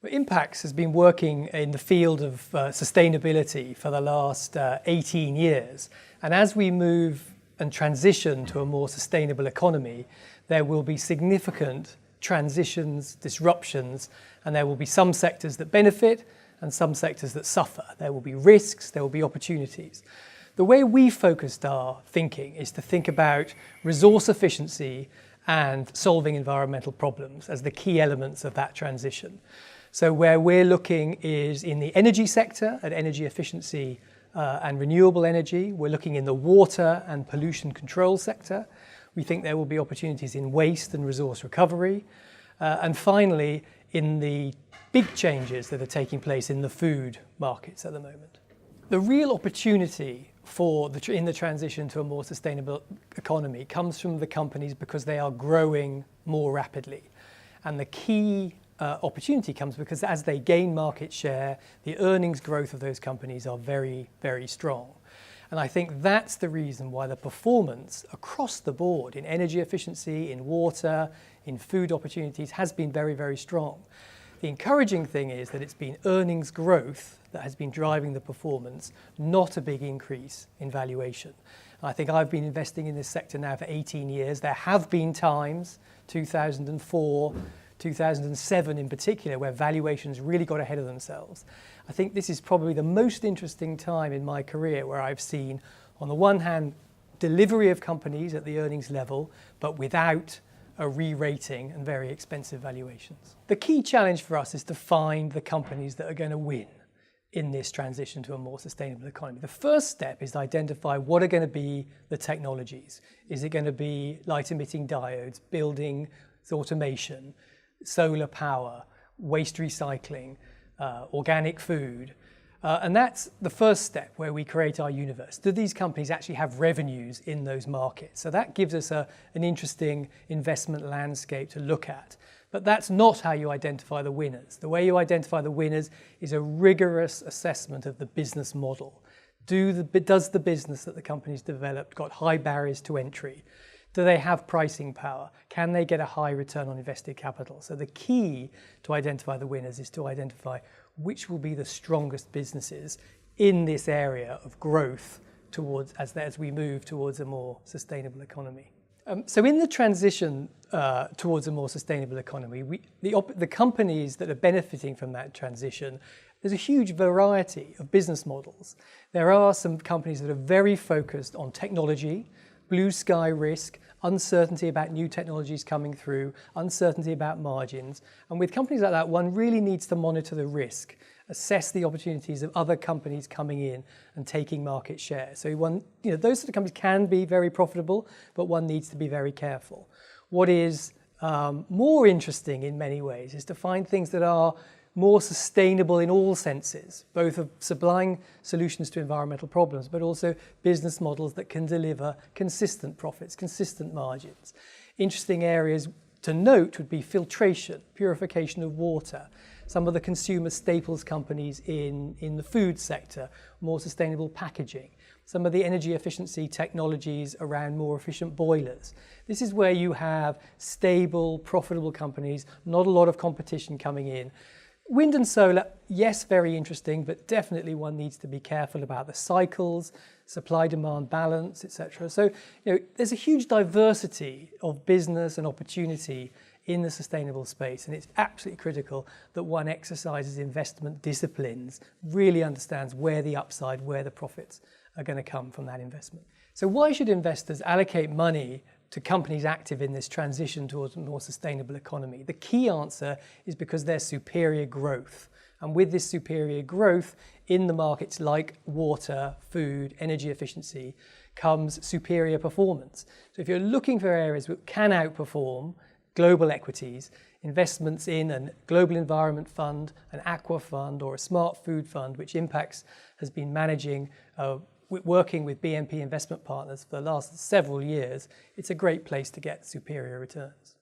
Well, Impax has been working in the field of sustainability for the last 18 years. And as we move and transition to a more sustainable economy, there will be significant transitions, disruptions, and there will be some sectors that benefit and some sectors that suffer. There will be risks, there will be opportunities. The way we focused our thinking is to think about resource efficiency and solving environmental problems as the key elements of that transition. So where we're looking is in the energy sector at energy efficiency and renewable energy. We're looking in the water and pollution control sector. We think there will be opportunities in waste and resource recovery. And finally, in the big changes that are taking place in the food markets at the moment. The real opportunity in the transition to a more sustainable economy comes from the companies because they are growing more rapidly. And the key opportunity comes because as they gain market share, the earnings growth of those companies are very, very strong. And I think that's the reason why the performance across the board in energy efficiency, in water, in food opportunities has been very, very strong. The encouraging thing is that it's been earnings growth that has been driving the performance, not a big increase in valuation. And I think I've been investing in this sector now for 18 years. There have been times, 2004, 2007 in particular, where valuations really got ahead of themselves. I think this is probably the most interesting time in my career where I've seen, on the one hand, delivery of companies at the earnings level, but without a re-rating and very expensive valuations. The key challenge for us is to find the companies that are going to win in this transition to a more sustainable economy. The first step is to identify what are going to be the technologies. Is it going to be light-emitting diodes, buildings, automation, solar power, waste recycling, organic food? And that's the first step where we create our universe. Do these companies actually have revenues in those markets? So that gives us an interesting investment landscape to look at. But that's not how you identify the winners. The way you identify the winners is a rigorous assessment of the business model. Does the business that the company's developed got high barriers to entry? Do they have pricing power? Can they get a high return on invested capital? So the key to identify the winners is to identify which will be the strongest businesses in this area of growth as we move towards a more sustainable economy. So in the transition towards a more sustainable economy, the companies that are benefiting from that transition, there's a huge variety of business models. There are some companies that are very focused on technology, blue sky risk, uncertainty about new technologies coming through, uncertainty about margins. And with companies like that, one really needs to monitor the risk, assess the opportunities of other companies coming in and taking market share. So those sort of companies can be very profitable, but one needs to be very careful. What is more interesting in many ways is to find things that are more sustainable in all senses, both of supplying solutions to environmental problems, but also business models that can deliver consistent profits, consistent margins. Interesting areas to note would be filtration, purification of water, some of the consumer staples companies in the food sector, more sustainable packaging, some of the energy efficiency technologies around more efficient boilers. This is where you have stable, profitable companies, not a lot of competition coming in. Wind and solar, yes, very interesting, but definitely one needs to be careful about the cycles, supply-demand balance, etc. So, there's a huge diversity of business and opportunity in the sustainable space, and it's absolutely critical that one exercises investment disciplines, really understands where the upside, where the profits are going to come from that investment. So why should investors allocate money to companies active in this transition towards a more sustainable economy? The key answer is because there's superior growth. And with this superior growth in the markets like water, food, energy efficiency, comes superior performance. So if you're looking for areas that can outperform global equities, investments in a global environment fund, an aqua fund, or a smart food fund, which Impax has been managing, working with BNP investment partners for the last several years, it's a great place to get superior returns.